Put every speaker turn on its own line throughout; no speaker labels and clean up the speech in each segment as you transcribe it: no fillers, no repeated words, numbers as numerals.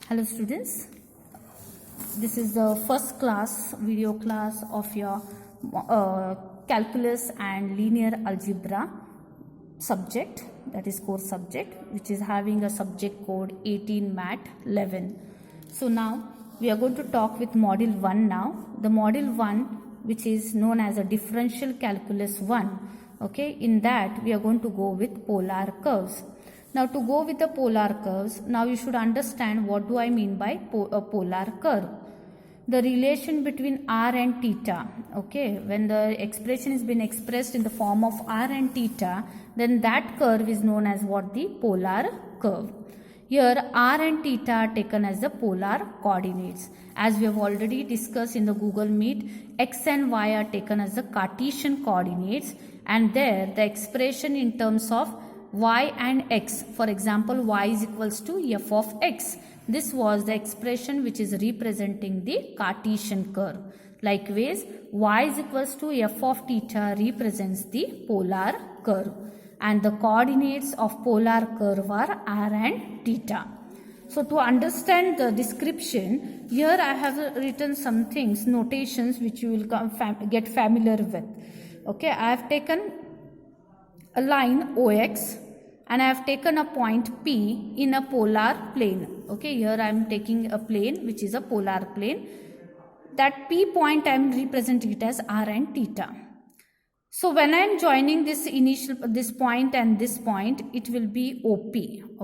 Hello students, this is the first class, video class of your calculus and linear algebra subject, that is course subject, which is having a subject code 18 Mat 11. So now we are going to talk with module 1 now. The module 1, which is known as a differential calculus 1. Okay, in that we are going to go with polar curves. Now to go with the polar curves, now you should understand what do I mean by a polar curve. The relation between r and theta, okay, when the expression is been expressed in the form of r and theta, then that curve is known as what? The polar curve. Here r and theta are taken as the polar coordinates. As we have already discussed in the Google Meet, x and y are taken as the Cartesian coordinates, and there the expression in terms of y and x, for example y is equals to f of x, this was the expression which is representing the Cartesian curve. Likewise y is equals to f of theta represents the polar curve, and the coordinates of polar curve are r and theta. So to understand the description, here I have written some things, notations which you will get familiar with. Okay, I have taken a line OX and I have taken a point P in a polar plane. Okay, here I am taking a plane which is a polar plane. That P point I am representing it as r and theta. So when I am joining this point and this point, it will be OP.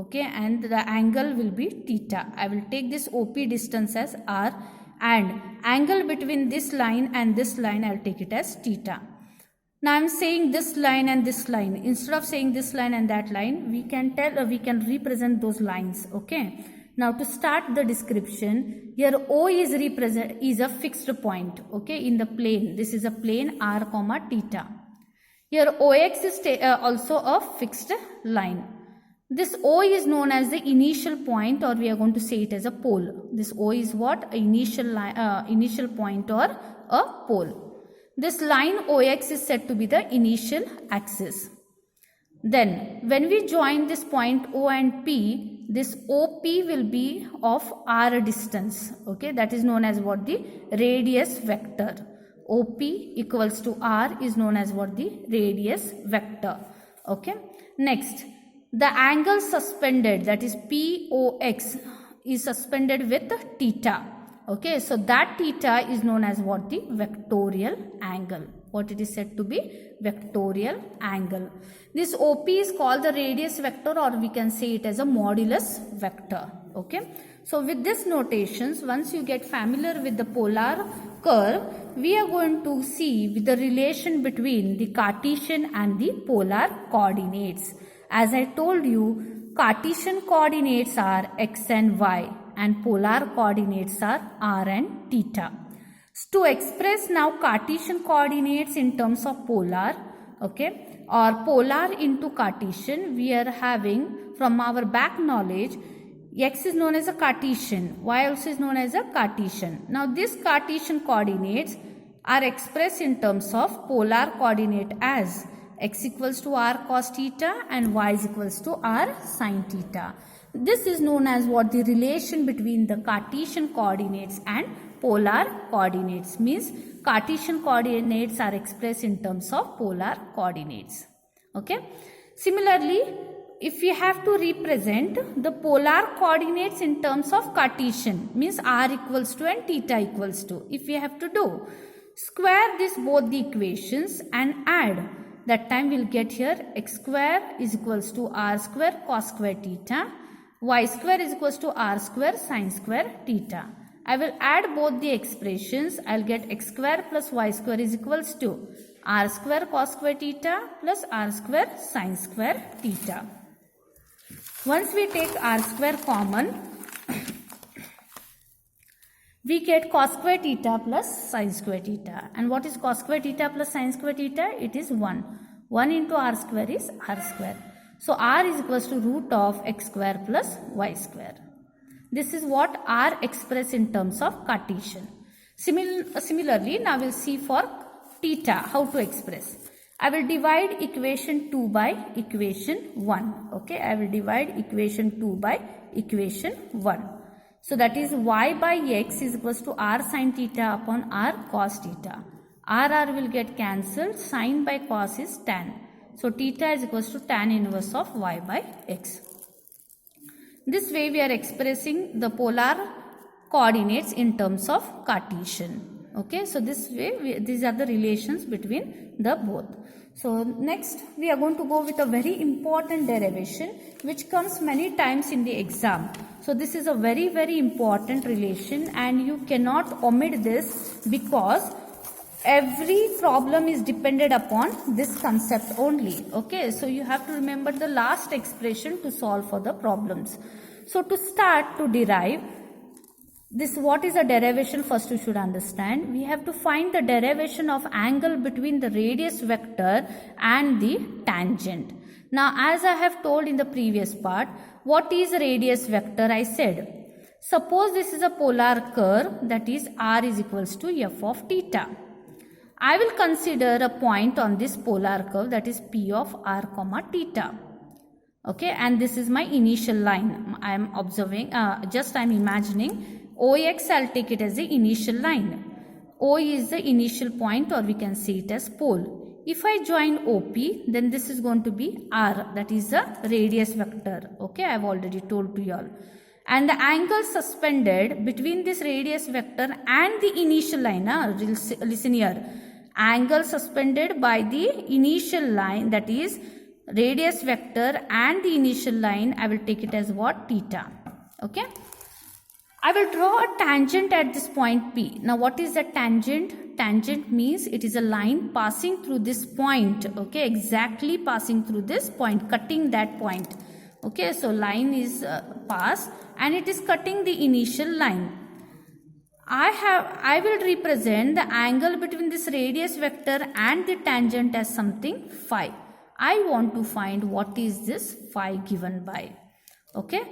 Okay, and the angle will be theta. I will take this OP distance as r, and angle between this line and this line I will take it as theta. Now I am saying this line and this line. Instead of saying this line and that line, we can represent those lines. Okay. Now to start the description, here O is a fixed point. Okay, in the plane. This is a plane r comma theta. Here OX is also a fixed line. This O is known as the initial point, or we are going to say it as a pole. This O is what? Initial point or a pole. This line OX is said to be the initial axis. Then when we join this point O and P, this OP will be of r distance. Okay, that is known as what? The radius vector. OP equals to r is known as what? The radius vector. Okay. Next, the angle suspended, that is POX, is suspended with theta. Okay, so that theta is known as what? The vectorial angle. What it is said to be? Vectorial angle. This OP is called the radius vector, or we can say it as a modulus vector. Okay, so with this notations, once you get familiar with the polar curve, we are going to see with the relation between the Cartesian and the polar coordinates. As I told you, Cartesian coordinates are x and y, and polar coordinates are r and theta. So to express now Cartesian coordinates in terms of polar, okay, or polar into Cartesian, we are having from our back knowledge, x is known as a Cartesian, y also is known as a Cartesian. Now these Cartesian coordinates are expressed in terms of polar coordinate as x equals to r cos theta and y is equals to r sin theta. This is known as what? The relation between the Cartesian coordinates and polar coordinates. Means Cartesian coordinates are expressed in terms of polar coordinates. Okay. Similarly, if we have to represent the polar coordinates in terms of Cartesian, means r equals to and theta equals to, if we have to do, square this both the equations and add, that time we will get here x square is equals to r square cos square theta, y square is equals to r square sin square theta. I will add both the expressions. I will get x square plus y square is equals to r square cos square theta plus r square sin square theta. Once we take r square common, we get cos square theta plus sin square theta. And what is cos square theta plus sin square theta? It is 1. 1 into r square is r square. So r is equals to root of x square plus y square. This is what r expressed in terms of Cartesian. Similarly, now we'll see for theta how to express. I will divide equation 2 by equation 1. Okay, I will divide equation 2 by equation 1. So that is y by x is equals to r sin theta upon r cos theta. R will get cancelled. Sin by cos is tan. So theta is equals to tan inverse of y by x. This way we are expressing the polar coordinates in terms of Cartesian. Okay, so this way these are the relations between the both. So next we are going to go with a very important derivation which comes many times in the exam. So this is a very important relation and you cannot omit this because every problem is dependent upon this concept only. Okay, so you have to remember the last expression to solve for the problems. So to start to derive this, what is a derivation? First you should understand. We have to find the derivation of angle between the radius vector and the tangent. Now as I have told in the previous part, what is radius vector? I said, suppose this is a polar curve, that is r is equals to f of theta. I will consider a point on this polar curve, that is p of r comma theta. Okay, and this is my initial line. I am observing, I am imagining OX, I'll take it as the initial line. O is the initial point, or we can see it as pole. If I join OP, then this is going to be R, that is the radius vector. Okay, I have already told to you all. And the angle suspended between this radius vector and the initial line, listen here, angle suspended by the initial line, that is radius vector and the initial line, I will take it as what? Theta. Okay. I will draw a tangent at this point P. Now what is a tangent? Tangent means it is a line passing through this point. Okay, exactly passing through this point, cutting that point. Okay, so line is passed and it is cutting the initial line. I will represent the angle between this radius vector and the tangent as something phi. I want to find what is this phi given by. Okay.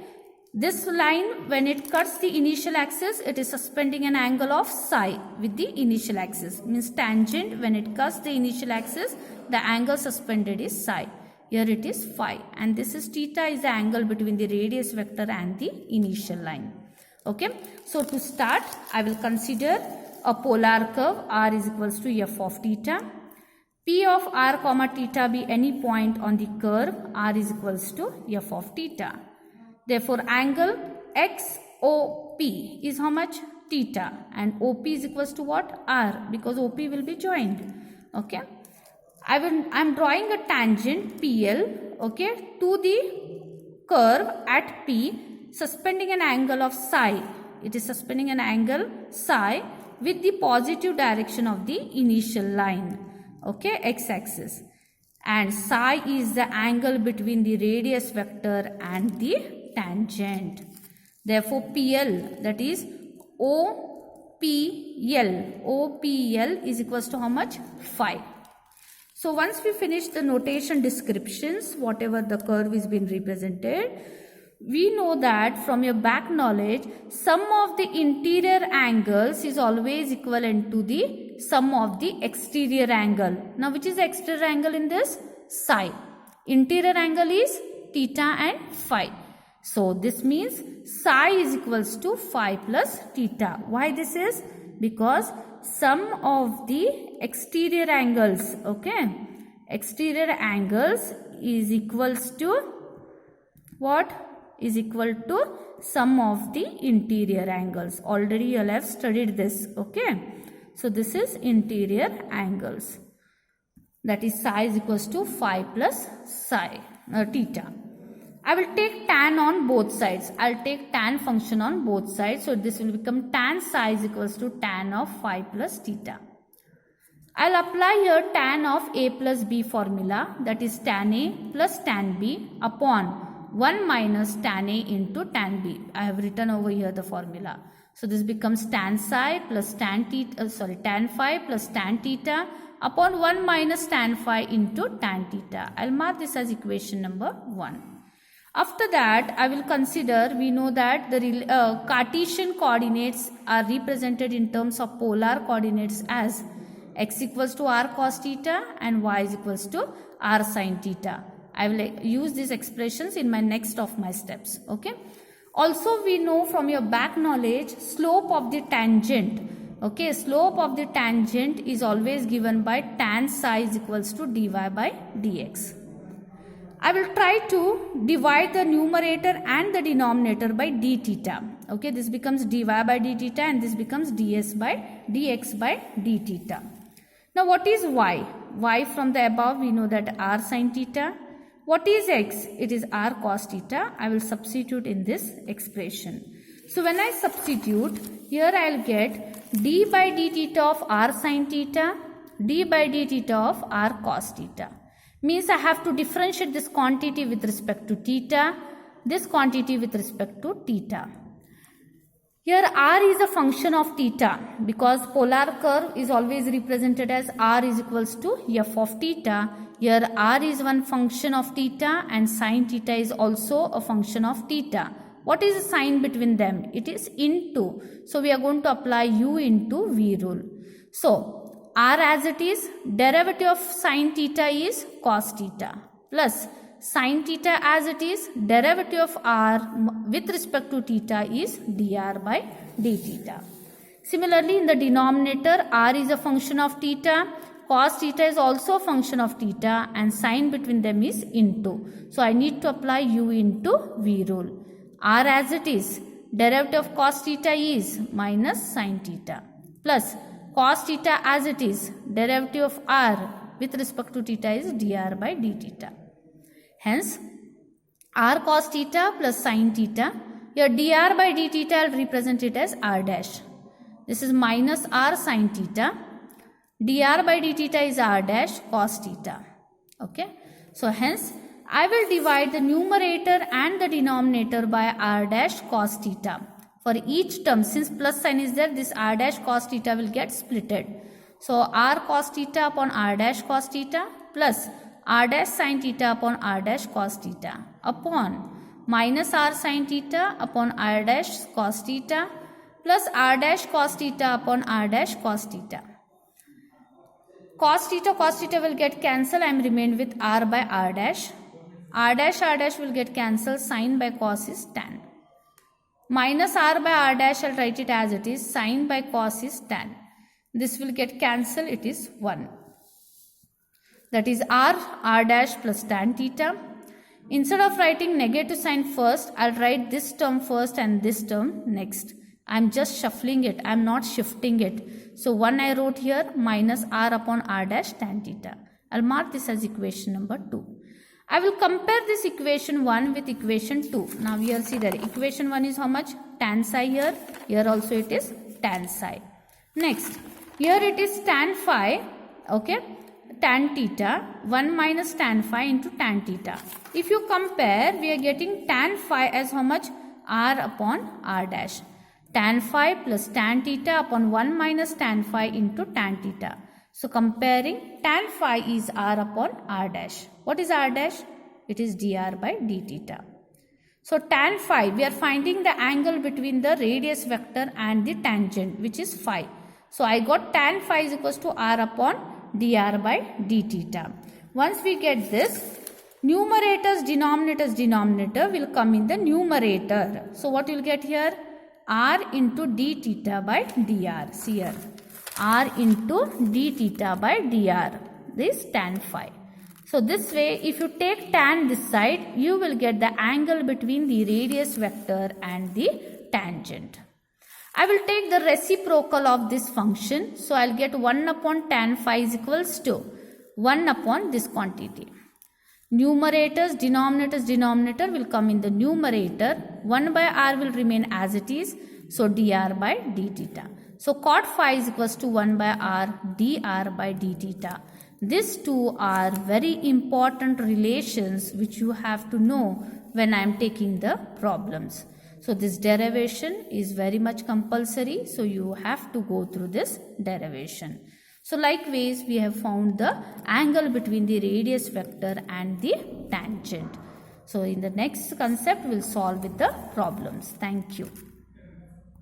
This line, when it cuts the initial axis, it is suspending an angle of psi with the initial axis. Means tangent, when it cuts the initial axis, the angle suspended is psi. Here it is phi. And this is theta, is the angle between the radius vector and the initial line. Okay. So to start, I will consider a polar curve r is equals to f of theta. P of r comma theta be any point on the curve r is equals to f of theta. Therefore, angle XOP is how much? Theta. And OP is equals to what? R, because OP will be joined. Okay. I am drawing a tangent PL, okay, to the curve at P, suspending an angle of psi. It is suspending an angle psi with the positive direction of the initial line. Okay, x-axis. And psi is the angle between the radius vector and the tangent. Therefore, PL, that is OPL is equals to how much? Phi. So once we finish the notation descriptions, whatever the curve is being represented, we know that from your back knowledge, sum of the interior angles is always equivalent to the sum of the exterior angle. Now, which is the exterior angle in this? Psi. Interior angle is theta and phi. So this means psi is equals to phi plus theta. Why this is? Because sum of the exterior angles, okay, exterior angles is equals to what? Is equal to sum of the interior angles. Already you all have studied this, okay. So this is interior angles. That is psi is equals to phi plus psi, theta. I will take tan on both sides. I will take tan function on both sides. So this will become tan psi is equals to tan of phi plus theta. I will apply here tan of A plus B formula, that is tan A plus tan B upon 1 minus tan A into tan B. I have written over here the formula. So this becomes tan psi plus tan phi plus tan theta upon 1 minus tan phi into tan theta. I will mark this as equation number 1. After that, I will consider, we know that the Cartesian coordinates are represented in terms of polar coordinates as x equals to r cos theta and y is equals to r sin theta. I will use these expressions in my next of my steps. Okay. Also, we know from your back knowledge, slope of the tangent. Okay, slope of the tangent is always given by tan psi is equals to dy by dx. I will try to divide the numerator and the denominator by d theta. Okay, this becomes dy by d theta and this becomes dx by d theta. Now, what is y? Y from the above we know that r sin theta. What is x? It is r cos theta. I will substitute in this expression. So, when I substitute, here I will get d by d theta of r sin theta, d by d theta of r cos theta. Means I have to differentiate this quantity with respect to theta, this quantity with respect to theta. Here r is a function of theta because polar curve is always represented as r is equals to f of theta. Here r is one function of theta and sin theta is also a function of theta. What is the sign between them? It is into. So we are going to apply u into v rule. So r as it is, derivative of sin theta is cos theta plus sin theta as it is, derivative of r with respect to theta is dr by d theta. Similarly, in the denominator, r is a function of theta, cos theta is also a function of theta and sign between them is into. So I need to apply u into v rule. R as it is, derivative of cos theta is minus sin theta plus cos theta as it is, derivative of r with respect to theta is dr by d theta. Hence, r cos theta plus sin theta, here dr by d theta I will represent it as r dash. This is minus r sin theta. Dr by d theta is r dash cos theta. Okay. So, hence, I will divide the numerator and the denominator by r dash cos theta. For each term, since plus sign is there, this r dash cos theta will get splitted. So, r cos theta upon r dash cos theta plus r dash sin theta upon r dash cos theta upon minus r sin theta upon r dash cos theta plus r dash cos theta upon r dash cos theta. Cos theta will get cancelled. I am remained with r by r dash. R dash will get cancelled. Sin by cos is tan. Minus r by r dash, I will write it as it is. Sin by cos is tan. This will get cancelled. It is 1. That is r dash plus tan theta. Instead of writing negative sign first, I will write this term first and this term next. I am just shuffling it. I am not shifting it. So 1 I wrote here minus r upon r dash tan theta. I will mark this as equation number 2. I will compare this equation 1 with equation 2. Now here see that equation 1 is how much? Tan psi here. Here also it is tan psi. Next, here it is tan phi. Okay. Tan theta. 1 minus tan phi into tan theta. If you compare, we are getting tan phi as how much? R upon r dash. Tan phi plus tan theta upon 1 minus tan phi into tan theta. So comparing, tan phi is r upon r dash. What is r dash? It is dr by d theta. So tan phi, we are finding the angle between the radius vector and the tangent, which is phi. So I got tan phi is equals to r upon dr by d theta. Once we get this, denominator will come in the numerator. So what you will get here? R into d theta by dr. See here. R into d theta by dr. This tan phi. So this way, if you take tan this side, you will get the angle between the radius vector and the tangent. I will take the reciprocal of this function. So I will get 1 upon tan phi is equals to 1 upon this quantity. Denominator will come in the numerator. 1 by r will remain as it is. So dr by d theta. So cot phi is equals to 1 by r dr by d theta. These two are very important relations which you have to know when I am taking the problems. So this derivation is very much compulsory. So you have to go through this derivation. So likewise, we have found the angle between the radius vector and the tangent. So in the next concept, we'll solve with the problems. Thank you.